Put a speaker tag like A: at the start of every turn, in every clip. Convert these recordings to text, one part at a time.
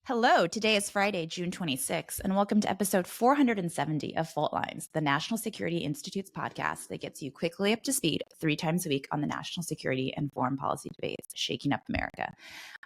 A: Hello, today is Friday, June 26th, and welcome to episode 470 of Fault Lines, the National Security Institute's podcast that gets you quickly up to speed 3 times a week on the national security and foreign policy debates shaking up America.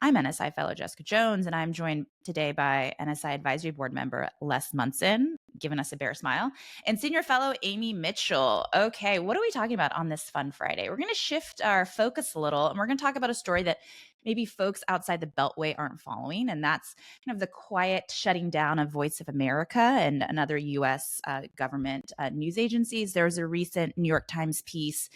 A: I'm NSI fellow Jessica Jones, and I'm joined today by NSI Advisory Board member Les Munson, giving us a bear smile, and senior fellow Amy Mitchell. Okay, what are we talking about on this fun Friday? We're going to shift our focus a little, and we're going to talk about a story that maybe folks outside the Beltway aren't following, and that's kind of the quiet shutting down of Voice of America and other U.S. Government news agencies. There was a recent New York Times piece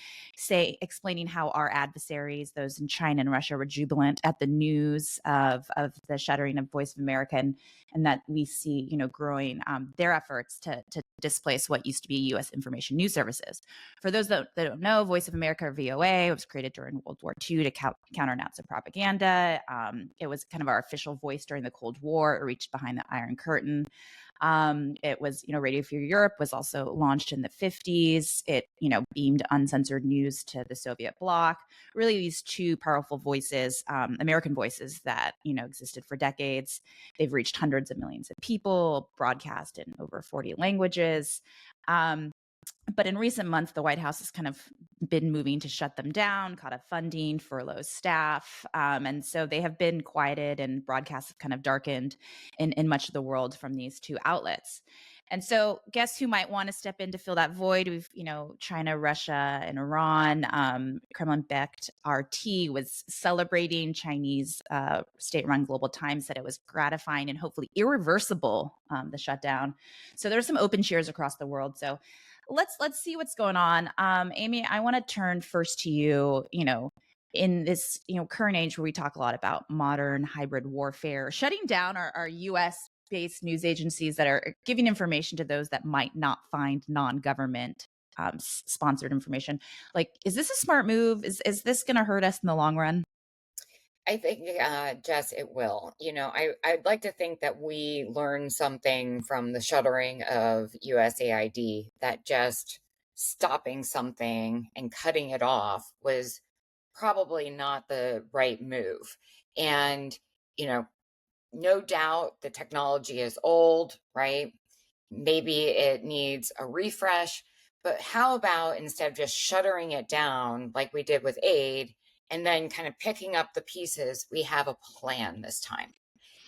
A: explaining how our adversaries, those in China and Russia, were jubilant at the news of the shuttering of Voice of America, and that we see, growing their efforts to displace what used to be U.S. information news services. For those that don't know, Voice of America, or VOA, was created during World War II to counter Nazi propaganda. It was kind of our official voice during the Cold War. It reached behind the Iron Curtain. It was, Radio Free Europe was also launched in the 50s. It, beamed uncensored news to the Soviet bloc. Really, these two powerful voices, American voices that, existed for decades. They've reached hundreds of millions of people, broadcast in over 40 languages. But in recent months, the White House has kind of been moving to shut them down, cut off funding, furlough staff. And so they have been quieted, and broadcasts have kind of darkened in much of the world from these two outlets. And so guess who might want to step in to fill that void? We've, China, Russia, and Iran. Kremlin-backed RT was celebrating. Chinese state-run Global Times said it was gratifying and hopefully irreversible, the shutdown. So there's some open cheers across the world. So let's see what's going on. Amy, I want to turn first to you, in this, current age where we talk a lot about modern hybrid warfare, shutting down our U.S. based news agencies that are giving information to those that might not find non-government sponsored information. Like, is this a smart move? Is this going to hurt us in the long run?
B: I think, Jess, it will. I'd like to think that we learned something from the shuttering of USAID, that just stopping something and cutting it off was probably not the right move. And, no doubt the technology is old, right? Maybe it needs a refresh, but how about instead of just shuttering it down like we did with aid, and then kind of picking up the pieces, we have a plan this time.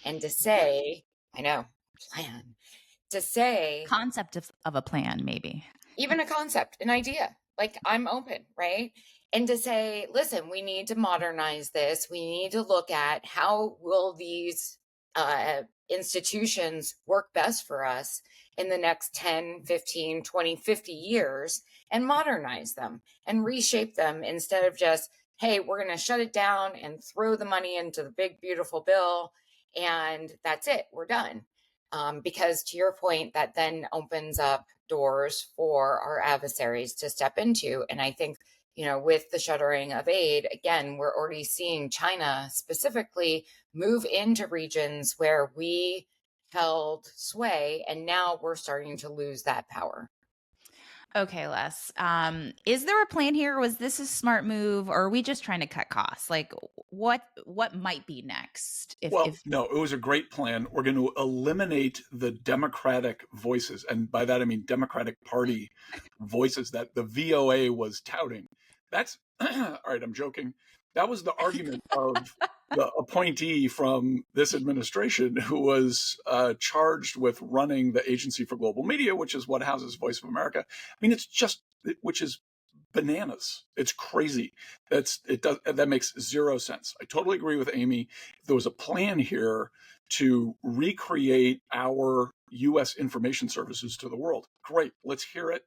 B: And to say, I know, plan, to say,
A: Concept of a plan, maybe.
B: even a concept, an idea, like I'm open, right? And to say, listen, we need to modernize this. We need to look at how will these institutions work best for us in the next 10, 15, 20, 50 years, and modernize them and reshape them instead of just, hey, we're going to shut it down and throw the money into the big, beautiful bill, and that's it, we're done. Because to your point, that then opens up doors for our adversaries to step into. And I think, with the shuttering of aid, again, we're already seeing China specifically move into regions where we held sway, and now we're starting to lose that power.
A: Okay, Les. Is there a plan here? Or was this a smart move, or are we just trying to cut costs? Like, what might be next?
C: No, it was a great plan. We're going to eliminate the Democratic voices, and by that I mean Democratic Party voices that the VOA was touting. That's all right. I'm joking. That was the argument of the appointee from this administration who was charged with running the Agency for Global Media, which is what houses Voice of America. I mean, which is bananas. It's crazy. That makes zero sense. I totally agree with Amy. If there was a plan here to recreate our U.S. information services to the world, great. Let's hear it.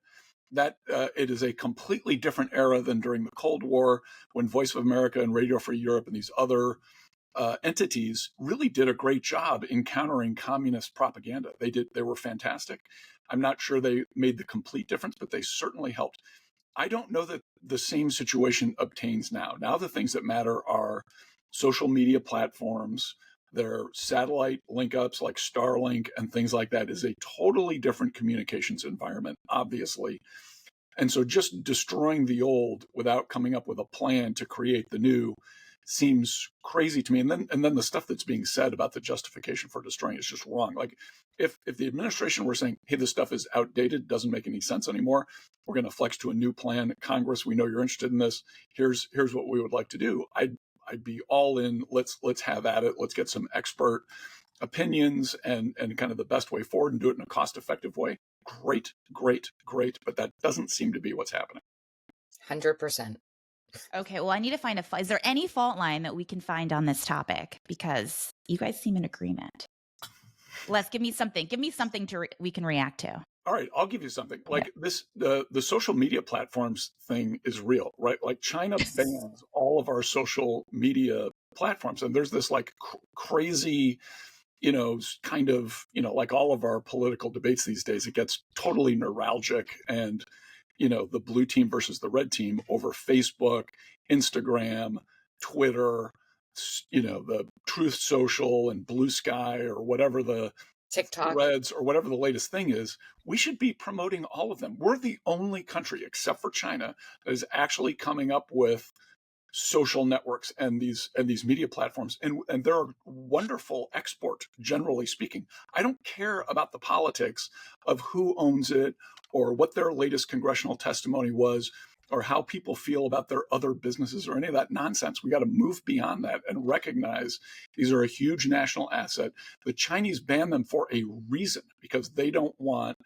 C: That it is a completely different era than during the Cold War, when Voice of America and Radio Free Europe and these other entities really did a great job in countering communist propaganda. They were fantastic. I'm not sure they made the complete difference, but they certainly helped. I don't know that the same situation obtains now. Now the things that matter are social media platforms, their satellite link-ups like Starlink and things like that is a totally different communications environment, obviously. And so just destroying the old without coming up with a plan to create the new seems crazy to me. And then the stuff that's being said about the justification for destroying is just wrong. Like if the administration were saying, hey, this stuff is outdated, doesn't make any sense anymore, we're going to flex to a new plan. Congress, we know you're interested in this. Here's what we would like to do. I'd be all in. Let's have at it. Let's get some expert opinions and kind of the best way forward and do it in a cost-effective way. Great. But that doesn't seem to be what's happening.
B: 100%.
A: Okay, well, I need to find is there any fault line that we can find on this topic? Because you guys seem in agreement. Les, give me something. Give me something we can react to.
C: All right, I'll give you something. Like this, the social media platforms thing is real, right? Like China bans all of our social media platforms, and there's this like crazy, kind of, like all of our political debates these days, it gets totally neuralgic, and the blue team versus the red team over Facebook, Instagram, Twitter, the Truth Social and Blue Sky or whatever the
B: TikTok
C: Threads or whatever the latest thing is. We should be promoting all of them. We're the only country, except for China, that is actually coming up with social networks and these media platforms, and they're a wonderful export, generally speaking. I don't care about the politics of who owns it or what their latest congressional testimony was or how people feel about their other businesses or any of that nonsense. We got to move beyond that and recognize these are a huge national asset. The Chinese banned them for a reason, because they don't want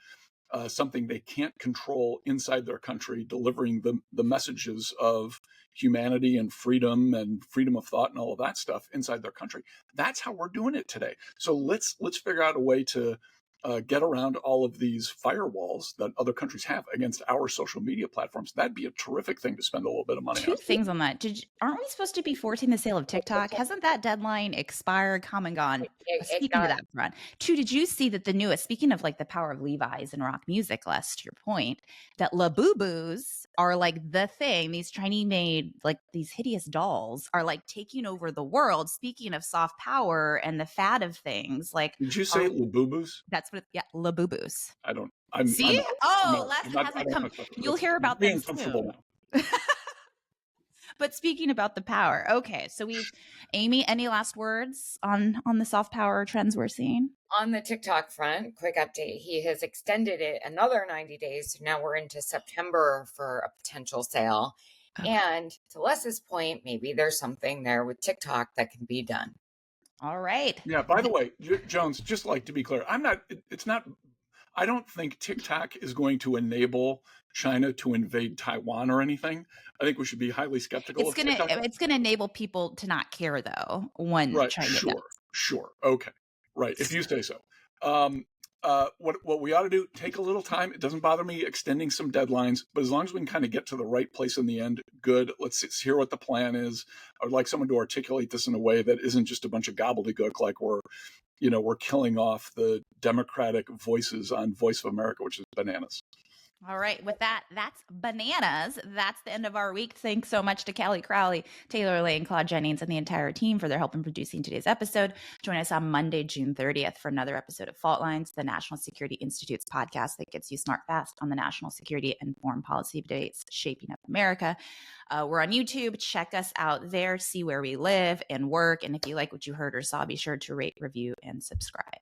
C: something they can't control inside their country, delivering the messages of humanity and freedom of thought and all of that stuff inside their country. That's how we're doing it today. So let's figure out a way to get around all of these firewalls that other countries have against our social media platforms. That'd be a terrific thing to spend a little bit of money on.
A: Two things on that. Aren't we supposed to be forcing the sale of TikTok? Hasn't that deadline expired, come and gone? Speaking of that front. Two, did you see that the newest, speaking of like the power of Levi's and rock music, Les, to your point, that Labubus are like the thing. These Chinese made, like these hideous dolls are like taking over the world. Speaking of soft power and the fad of things, like.
C: Did you say Labubus?
A: That's what, Labubus.
C: I don't.
A: See? Les hasn't come. You'll hear about them soon. Now. But speaking about the power, okay, so Amy, any last words on the soft power trends we're seeing?
B: On the TikTok front, quick update, he has extended it another 90 days. So now we're into September for a potential sale. Okay. And to Les's point, maybe there's something there with TikTok that can be done.
A: All right.
C: Yeah, by the way, Jones, just like to be clear, I don't think TikTok is going to enable China to invade Taiwan or anything. I think we should be highly skeptical of TikTok.
A: It's going to enable people to not care, though, when China does.
C: Sure. Okay. Right. If you say so. What we ought to do, take a little time. It doesn't bother me extending some deadlines, but as long as we can kind of get to the right place in the end, good. Let's hear what the plan is. I would like someone to articulate this in a way that isn't just a bunch of gobbledygook, like we're killing off the Democratic voices on Voice of America, which is bananas.
A: All right. With that, that's bananas. That's the end of our week. Thanks so much to Callie Crowley, Taylor Lane, Claude Jennings, and the entire team for their help in producing today's episode. Join us on Monday, June 30th for another episode of Fault Lines, the National Security Institute's podcast that gets you smart fast on the national security and foreign policy debates shaping up America. We're on YouTube. Check us out there. See where we live and work. And if you like what you heard or saw, be sure to rate, review, and subscribe.